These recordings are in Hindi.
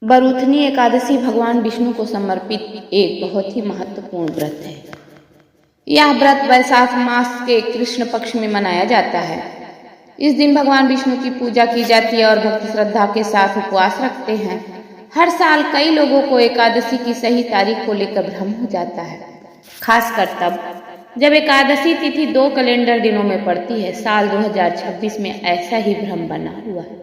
बरूथनी एकादशी भगवान विष्णु को समर्पित एक बहुत ही महत्वपूर्ण व्रत है। यह व्रत वैशाख मास के कृष्ण पक्ष में मनाया जाता है। इस दिन भगवान विष्णु की पूजा की जाती है और भक्त श्रद्धा के साथ उपवास रखते हैं। हर साल कई लोगों को एकादशी की सही तारीख को लेकर भ्रम हो जाता है, खासकर तब जब एकादशी तिथि 2 कैलेंडर दिनों में पड़ती है। साल 2026 में ऐसा ही भ्रम बना हुआ है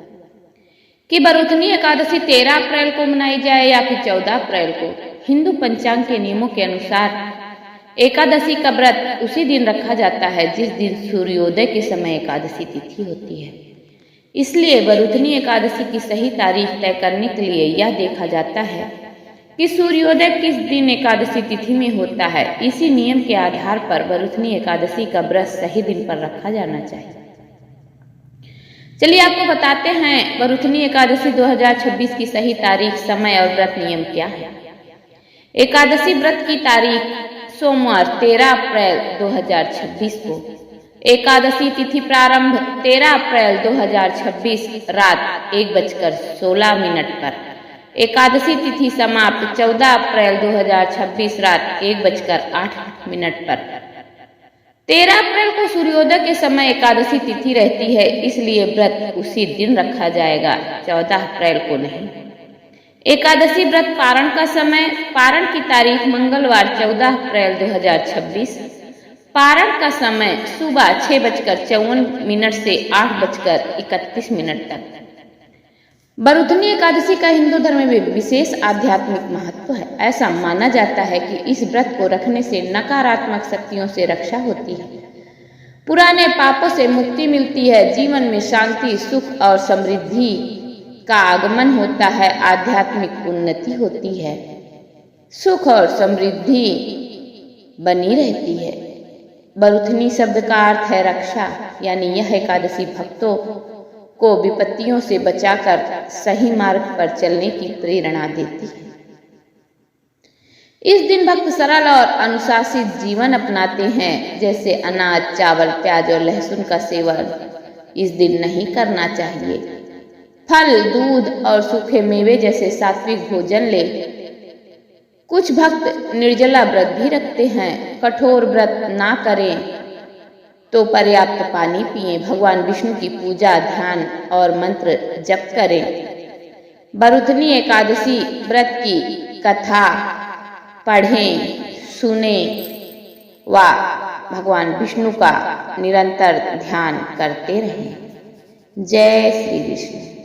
कि बरूथनी एकादशी 13 अप्रैल को मनाई जाए या फिर 14 अप्रैल को। हिंदू पंचांग के नियमों के अनुसार एकादशी का व्रत उसी दिन रखा जाता है जिस दिन सूर्योदय के समय एकादशी तिथि होती है। इसलिए बरूथनी एकादशी की सही तारीख तय करने के लिए यह देखा जाता है कि सूर्योदय किस दिन एकादशी तिथि में होता है। इसी नियम के आधार पर बरूथनी एकादशी का व्रत सही दिन पर रखा जाना चाहिए। चलिए आपको बताते हैं बरूथनी एकादशी 2026 की सही तारीख, समय और व्रत नियम क्या है। एकादशी व्रत की तारीख सोमवार 13 अप्रैल 2026 को। एकादशी तिथि प्रारंभ 13 अप्रैल 2026 रात 1:16 पर। एकादशी तिथि समाप्त 14 अप्रैल 2026 रात 1:08 पर। 13 अप्रैल को सूर्योदय के समय एकादशी तिथि रहती है, इसलिए व्रत उसी दिन रखा जाएगा, 14 अप्रैल को नहीं। एकादशी व्रत पारण का समय, पारण की तारीख मंगलवार 14 अप्रैल 2026। पारण का समय सुबह 6:54 से 8:31 तक। बरूथनी एकादशी का हिंदू धर्म में विशेष आध्यात्मिक महत्व है। ऐसा माना जाता है कि इस व्रत को रखने से नकारात्मक शक्तियों से रक्षा होती है, पुराने पापों से मुक्ति मिलती है, जीवन में शांति, सुख और समृद्धि का आगमन होता है, आध्यात्मिक उन्नति होती है, सुख और समृद्धि बनी रहती है। बरूथनी शब्द का अर्थ है रक्षा, यानी यह एकादशी भक्तों को विपत्तियों से बचाकर सही मार्ग पर चलने की प्रेरणा देती है। इस दिन भक्त सरल और अनुशासित जीवन अपनाते हैं, जैसे अनाज, चावल, प्याज और लहसुन का सेवन इस दिन नहीं करना चाहिए। फल, दूध और सूखे मेवे जैसे सात्विक भोजन ले। कुछ भक्त निर्जला व्रत भी रखते हैं। कठोर व्रत ना करें तो पर्याप्त पानी पिएं, भगवान विष्णु की पूजा, ध्यान और मंत्र जप करें। बरूथनी एकादशी व्रत की कथा पढ़ें, सुनें व भगवान विष्णु का निरंतर ध्यान करते रहें। जय श्री कृष्ण।